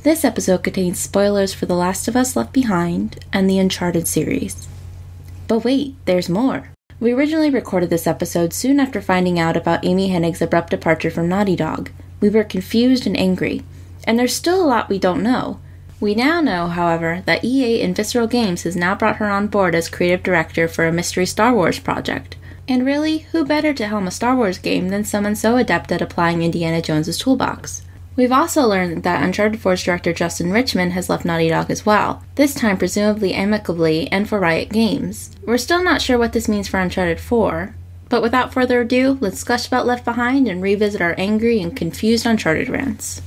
This episode contains spoilers for The Last of Us Left Behind and the Uncharted series. But wait, there's more. We originally recorded this episode soon after finding out about Amy Hennig's abrupt departure from Naughty Dog. We were confused and angry, and there's still a lot we don't know. We now know, however, that EA and Visceral Games has now brought her on board as creative director for a mystery Star Wars project. And really, who better to helm a Star Wars game than someone so adept at applying Indiana Jones's toolbox? We've also learned that Uncharted 4's director Justin Richmond has left Naughty Dog as well, this time presumably amicably and for Riot Games. We're still not sure what this means for Uncharted 4, but without further ado, let's gush about Left Behind and revisit our angry and confused Uncharted rants.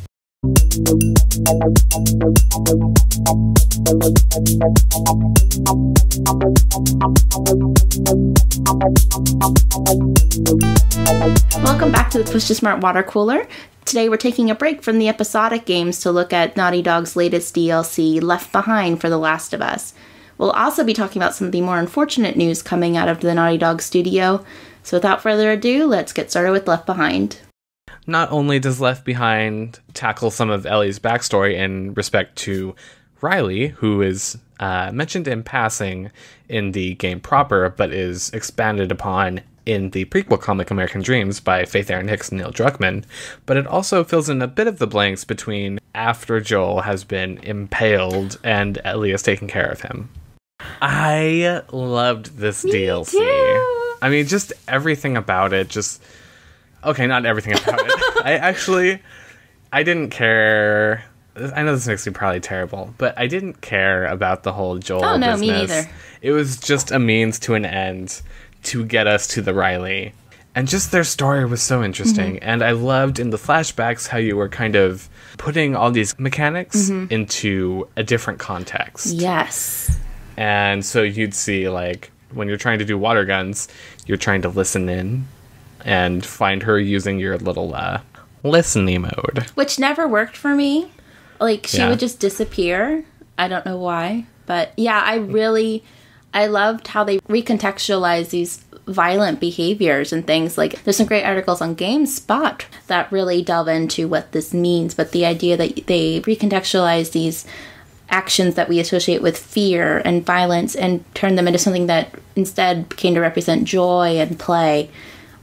Welcome back to the Push to Smart Water Cooler. Today we're taking a break from the episodic games to look at Naughty Dog's latest DLC, Left Behind for The Last of Us. We'll also be talking about some of the more unfortunate news coming out of the Naughty Dog studio. So without further ado, let's get started with Left Behind. Not only does Left Behind tackle some of Ellie's backstory in respect to Riley, who is mentioned in passing in the game proper, but is expanded upon in the prequel comic American Dreams by Faith Erin Hicks and Neil Druckmann, but it also fills in a bit of the blanks between after Joel has been impaled and Ellie has taken care of him. I loved this DLC. Too. I mean, just everything about it, okay, not everything about it. I didn't care. I know this makes me probably terrible, but I didn't care about the whole Joel business. Oh, no, me neither. It was just a means to an end to get us to the Riley. And just their story was so interesting. Mm-hmm. And I loved in the flashbacks how you were kind of putting all these mechanics into a different context. Yes. And so you'd see, like, when you're trying to do water guns, you're trying to listen in and find her using your little listening mode. Which never worked for me. Like, she would just disappear. I don't know why. But, yeah, I loved how they recontextualize these violent behaviors and things. Like, there's some great articles on Gamespot that really delve into what this means. But the idea that they recontextualize these actions that we associate with fear and violence and turn them into something that instead came to represent joy and play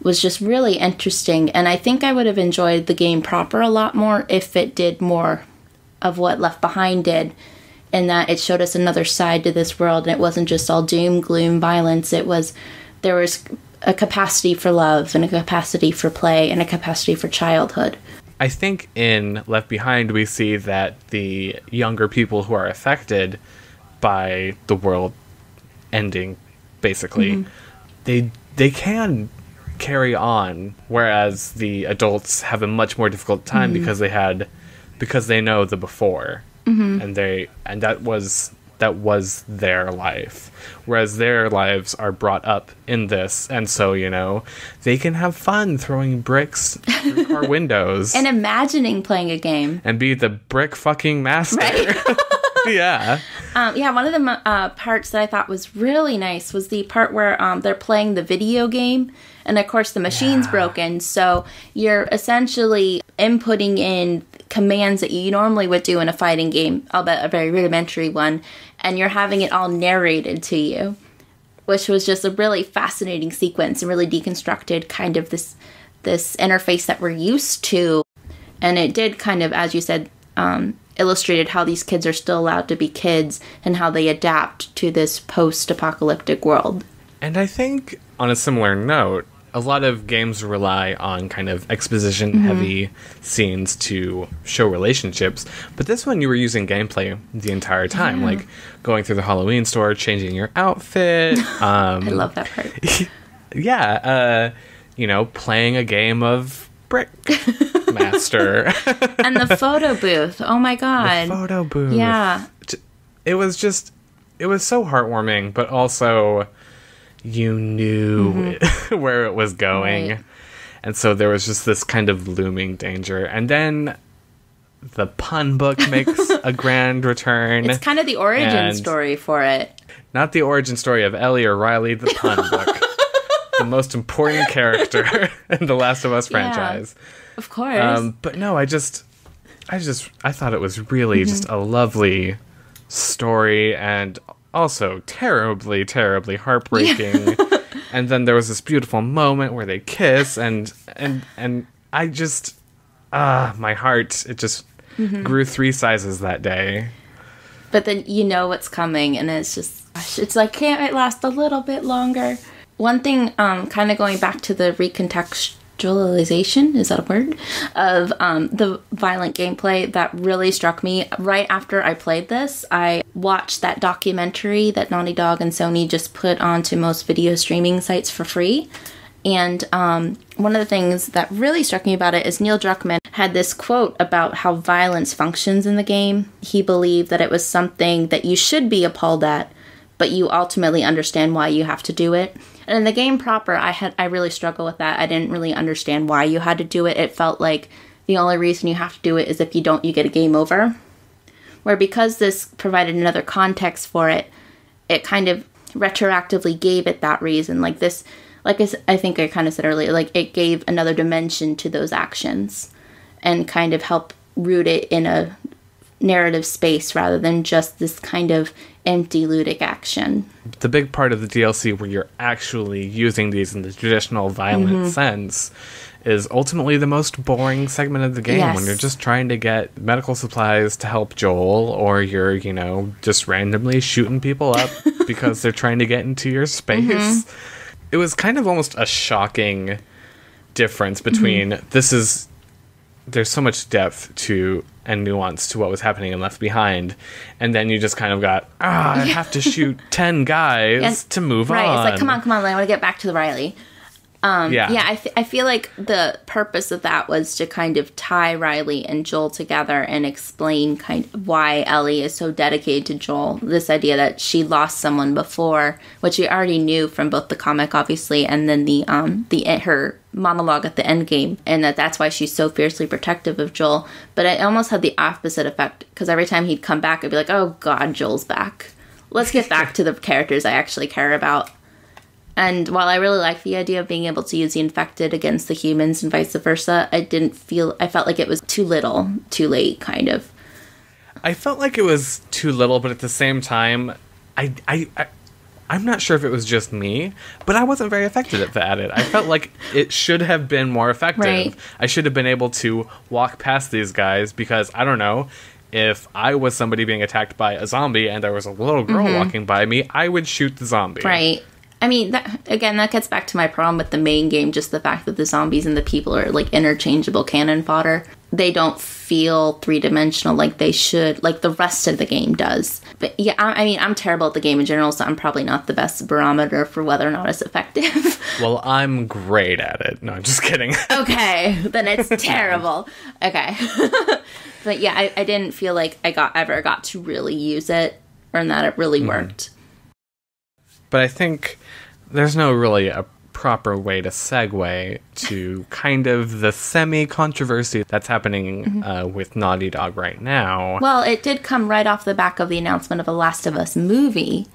was just really interesting. And I think I would have enjoyed the game proper a lot more if it did more of what Left Behind did, in that it showed us another side to this world, and it wasn't just all doom, gloom, violence. There was a capacity for love, and a capacity for play, and a capacity for childhood. I think in Left Behind we see that the younger people who are affected by the world ending, basically, they can carry on, whereas the adults have a much more difficult time because they know the before. And that was their life, whereas their lives are brought up in this, and so they can have fun throwing bricks through car windows and imagining playing a game and be the brick fucking master. Right? Yeah. One of the parts that I thought was really nice was the part where they're playing the video game, and of course the machine's broken, so you're essentially inputting in commands that you normally would do in a fighting game, albeit a very rudimentary one, and you're having it all narrated to you, which was just a really fascinating sequence and really deconstructed kind of this interface that we're used to. And it did kind of, as you said, illustrated how these kids are still allowed to be kids and how they adapt to this post-apocalyptic world. And I think, on a similar note, a lot of games rely on kind of exposition-heavy scenes to show relationships, but this one you were using gameplay the entire time, like going through the Halloween store, changing your outfit. I love that part. Playing a game of Brick Master. And the photo booth. Oh my god. The photo booth. Yeah. It was so heartwarming, but also you knew where it was going. Right. And so there was just this kind of looming danger. And then the pun book makes a grand return. It's kind of the origin story for it. Not the origin story of Ellie or Riley, the pun book. The most important character in the Last of Us franchise. Of course. But no, I thought it was really just a lovely story, and also terribly, terribly heartbreaking. And then there was this beautiful moment where they kiss, and I just, my heart, it just grew 3 sizes that day. But then you know what's coming, and it's just, it's like, can't it last a little bit longer? One thing, kind of going back to the recontextualization, is that a word? Of the violent gameplay that really struck me. Right after I played this, I watched that documentary that Naughty Dog and Sony just put onto most video streaming sites for free. And one of the things that really struck me about it is Neil Druckmann had this quote about how violence functions in the game. He believed that it was something that you should be appalled at, but you ultimately understand why you have to do it. And in the game proper, I really struggle with that. I didn't really understand why you had to do it. It felt like the only reason you have to do it is if you don't, you get a game over. Where because this provided another context for it, it kind of retroactively gave it that reason. Like this, like I think I kind of said earlier, like it gave another dimension to those actions and kind of helped root it in a narrative space rather than just this kind of empty ludic action. The big part of the DLC where you're actually using these in the traditional violent sense is ultimately the most boring segment of the game, when you're just trying to get medical supplies to help Joel, or you're, you know, just randomly shooting people up because they're trying to get into your space. It was kind of almost a shocking difference between there's so much depth to and nuance to what was happening in Left Behind, and then you just kind of got, I have to shoot 10 guys to move on. Right, it's like, come on, I want to get back to the Riley. I feel like the purpose of that was to kind of tie Riley and Joel together and explain kind of why Ellie is so dedicated to Joel. This idea that she lost someone before, which we already knew from both the comic, obviously, and then her monologue at the end game, and that's why she's so fiercely protective of Joel. But it almost had the opposite effect, because every time he'd come back, I'd be like, oh god, Joel's back. Let's get back to the characters I actually care about. And while I really like the idea of being able to use the infected against the humans and vice versa, I felt like it was too little, too late, kind of. I felt like it was too little, but at the same time, I'm not sure if it was just me, but I wasn't very effective at it. I felt like it should have been more effective. Right. I should have been able to walk past these guys because, I don't know, if I was somebody being attacked by a zombie and there was a little girl walking by me, I would shoot the zombie. Right. I mean, that gets back to my problem with the main game, just the fact that the zombies and the people are, like, interchangeable cannon fodder. They don't feel three-dimensional like they should, like the rest of the game does. But, yeah, I mean, I'm terrible at the game in general, so I'm probably not the best barometer for whether or not it's effective. Well, I'm great at it. No, I'm just kidding. Okay, then it's terrible. Okay. But, yeah, I didn't feel like I ever got to really use it, or that it really worked. But I think there's no really a proper way to segue to kind of the semi-controversy that's happening with Naughty Dog right now. Well, it did come right off the back of the announcement of a Last of Us movie.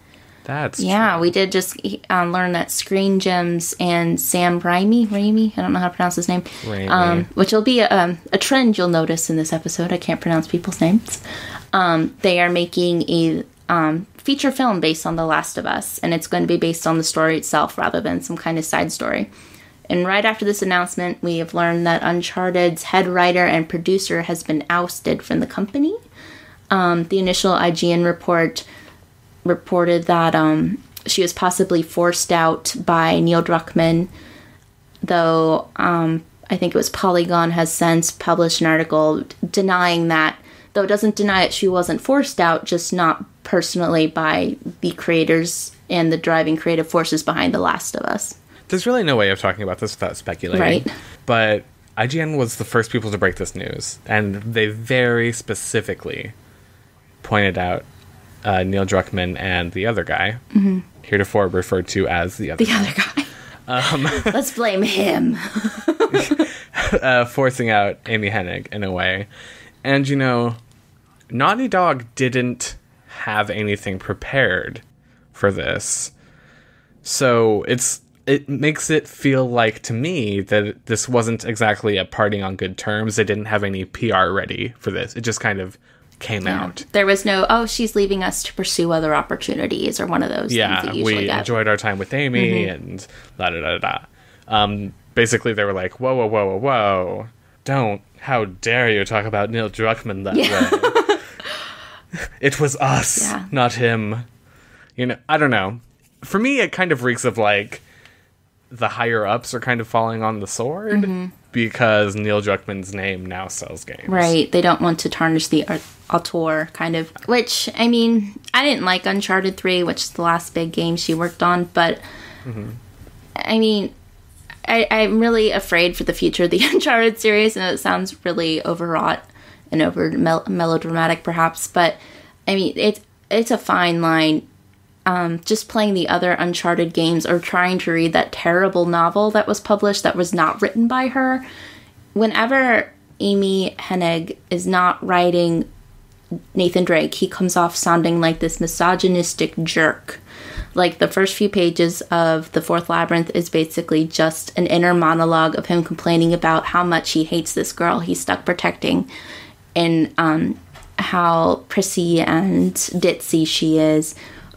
That's true. We did just learn that Screen Gems and Sam Raimi, I don't know how to pronounce his name, which will be a trend you'll notice in this episode. I can't pronounce people's names. They are making a feature film based on The Last of Us, and it's going to be based on the story itself rather than some kind of side story. And right after this announcement, we have learned that Uncharted's head writer and producer has been ousted from the company. The initial IGN report reported that she was possibly forced out by Neil Druckmann, though I think it was Polygon has since published an article denying that, though it doesn't deny it she wasn't forced out, just not personally by the creators and the driving creative forces behind The Last of Us. There's really no way of talking about this without speculating. Right. But IGN was the first people to break this news, and they very specifically pointed out Neil Druckmann and the other guy, heretofore referred to as the other guy. Let's blame him. Forcing out Amy Hennig in a way. And, you know, Naughty Dog didn't have anything prepared for this. So it's it makes it feel like, to me, that this wasn't exactly a parting on good terms. They didn't have any PR ready for this. It just kind of came out. There was no, oh, she's leaving us to pursue other opportunities, or one of those things that you usually we get. Enjoyed our time with Amy, and la-da-da-da. Basically, they were like, whoa, whoa, whoa, whoa, whoa. Don't, how dare you talk about Neil Druckmann that way. It was us, not him. You know, I don't know. For me, it kind of reeks of, like, the higher-ups are kind of falling on the sword, because Neil Druckmann's name now sells games. Right. They don't want to tarnish the auteur, kind of. Which, I mean, I didn't like Uncharted 3, which is the last big game she worked on, but, I mean, I'm really afraid for the future of the Uncharted series, and it sounds really overwrought and melodramatic, perhaps, but, I mean, it's a fine line. Just playing the other Uncharted games or trying to read that terrible novel that was published that was not written by her. Whenever Amy Hennig is not writing Nathan Drake, he comes off sounding like this misogynistic jerk. Like, the first few pages of The Fourth Labyrinth is basically just an inner monologue of him complaining about how much he hates this girl he's stuck protecting, and how prissy and ditzy she is.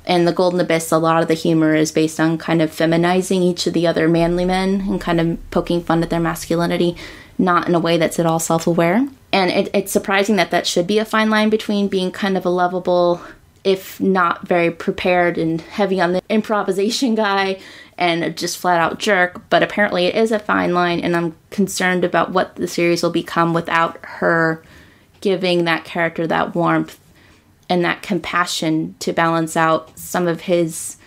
And The Golden Abyss, a lot of the humor is based on kind of feminizing each of the other manly men and kind of poking fun at their masculinity, not in a way that's at all self-aware. And it's surprising that should be a fine line between being kind of a lovable, if not very prepared and heavy on the improvisation guy, and just flat-out jerk. But apparently it is a fine line, and I'm concerned about what the series will become without her giving that character that warmth and that compassion to balance out some of his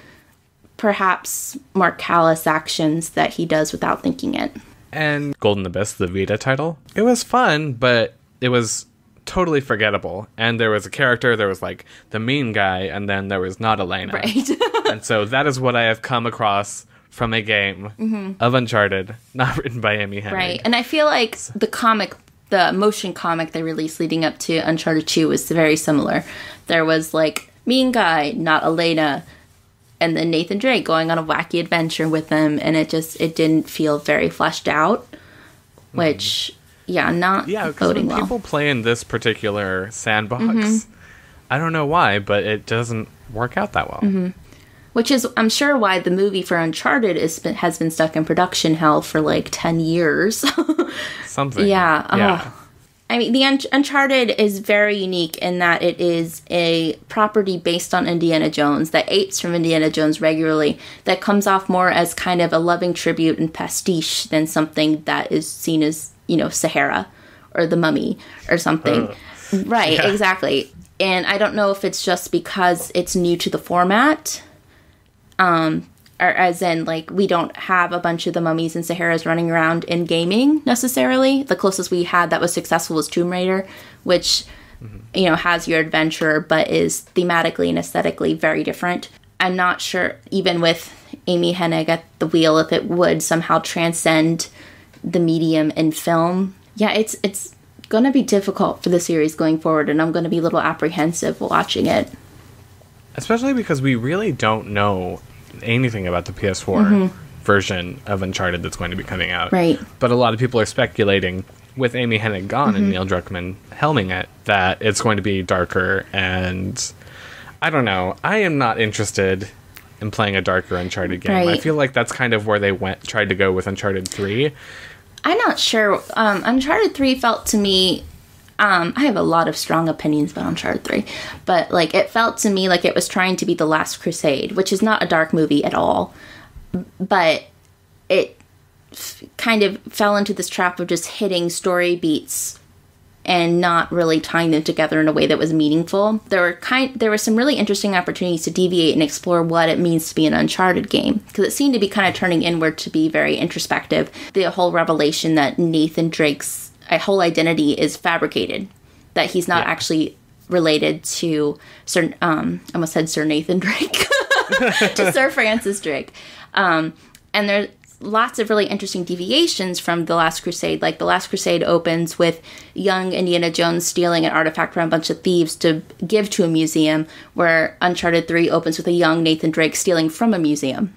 perhaps more callous actions that he does without thinking it. And Golden Abyss, the Vita title, it was fun, but it was totally forgettable. And there was a character, there was like the mean guy, and then there was not Elena. Right. And so that is what I have come across from a game of Uncharted, not written by Amy Hennig. Right. And I feel like the motion comic they released leading up to Uncharted 2 was very similar. There was, like, mean guy, not Elena, and then Nathan Drake going on a wacky adventure with them, and it didn't feel very fleshed out, which, not boding well. People play in this particular sandbox, I don't know why, but it doesn't work out that well. Which is, I'm sure, why the movie for Uncharted has been stuck in production hell for, like, 10 years. Something. Yeah. I mean, the Uncharted is very unique in that it is a property based on Indiana Jones that apes from Indiana Jones regularly, that comes off more as kind of a loving tribute and pastiche than something that is seen as, Sahara or The Mummy or something. Right, exactly. And I don't know if it's just because it's new to the format, or as in, like, we don't have a bunch of the mummies and Saharas running around in gaming, necessarily. The closest we had that was successful was Tomb Raider, which, has your adventure, but is thematically and aesthetically very different. I'm not sure, even with Amy Hennig at the wheel, if it would somehow transcend the medium in film. Yeah, it's going to be difficult for the series going forward, and I'm going to be a little apprehensive watching it. Especially because we really don't know anything about the PS4 version of Uncharted that's going to be coming out. Right. But a lot of people are speculating, with Amy Hennig gone and Neil Druckmann helming it, that it's going to be darker, and I don't know. I am not interested in playing a darker Uncharted game. Right. I feel like that's kind of where they tried to go with Uncharted 3. I'm not sure. Uncharted 3 felt to me... I have a lot of strong opinions about Uncharted 3, but, like, it felt to me like it was trying to be The Last Crusade, which is not a dark movie at all, but it kind of fell into this trap of just hitting story beats and not really tying them together in a way that was meaningful. There were some really interesting opportunities to deviate and explore what it means to be an Uncharted game, because it seemed to be kind of turning inward to be very introspective. The whole revelation that Nathan Drake's whole identity is fabricated, that he's not actually related to Sir, I almost said Sir Nathan Drake, to Sir Francis Drake. And there's lots of really interesting deviations from The Last Crusade. Like, The Last Crusade opens with young Indiana Jones stealing an artifact from a bunch of thieves to give to a museum, where Uncharted 3 opens with a young Nathan Drake stealing from a museum.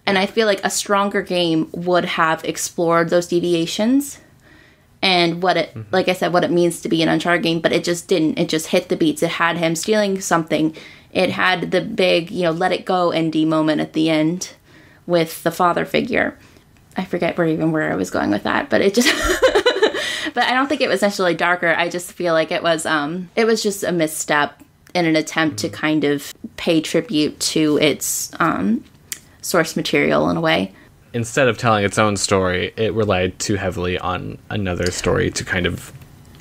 And I feel like a stronger game would have explored those deviations and what it, like I said, what it means to be an Uncharted game, but it just didn't. It just hit the beats. It had him stealing something. It had the big, let it go indie moment at the end with the father figure. I forget where I was going with that, but it just, but I don't think it was necessarily darker. I just feel like it was just a misstep in an attempt to kind of pay tribute to its source material in a way. Instead of telling its own story, it relied too heavily on another story to kind of...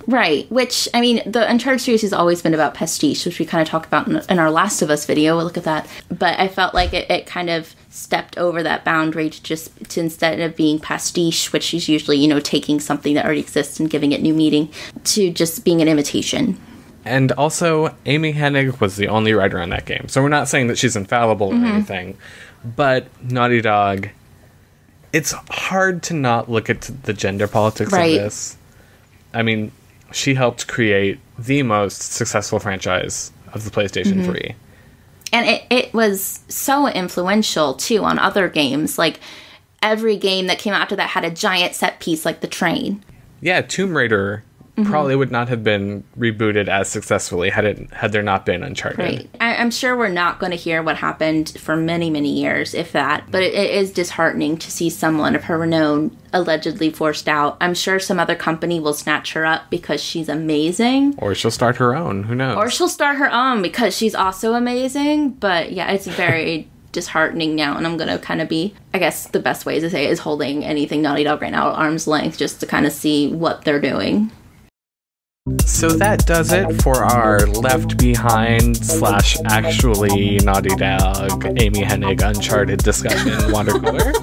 Right, which, I mean, the Uncharted series has always been about pastiche, which we kind of talked about in our Last of Us video. We'll look at that. But I felt like it kind of stepped over that boundary to instead of being pastiche, which is usually, taking something that already exists and giving it new meaning, to just being an imitation. And also, Amy Hennig was the only writer on that game. So we're not saying that she's infallible or anything. But Naughty Dog... It's hard to not look at the gender politics of this. I mean, she helped create the most successful franchise of the PlayStation 3. And it was so influential, too, on other games. Like, every game that came after that had a giant set piece like the train. Yeah, Tomb Raider probably would not have been rebooted as successfully had there not been Uncharted. Right. I'm sure we're not going to hear what happened for many, many years, if that. But it is disheartening to see someone of her renown allegedly forced out. I'm sure some other company will snatch her up because she's amazing. Or she'll start her own. Who knows? Or she'll start her own because she's also amazing. But yeah, it's very disheartening now. And I'm going to kind of be, I guess the best way to say it is holding anything Naughty Dog right now at arm's length just to kind of see what they're doing. So that does it for our Left Behind / actually Naughty Dog, Amy Hennig Uncharted discussion watercolor.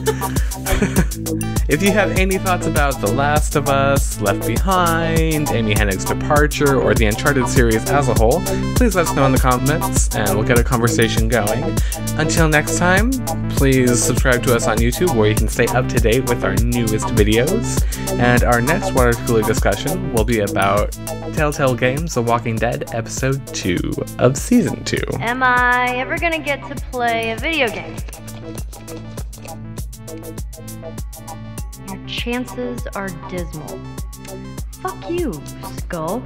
If you have any thoughts about The Last of Us, Left Behind, Amy Hennig's departure, or the Uncharted series as a whole, please let us know in the comments and we'll get a conversation going. Until next time, please subscribe to us on YouTube where you can stay up to date with our newest videos. And our next water cooler discussion will be about Telltale Games The Walking Dead Episode 2 of Season 2. Am I ever gonna get to play a video game? Your chances are dismal. Fuck you, Skull.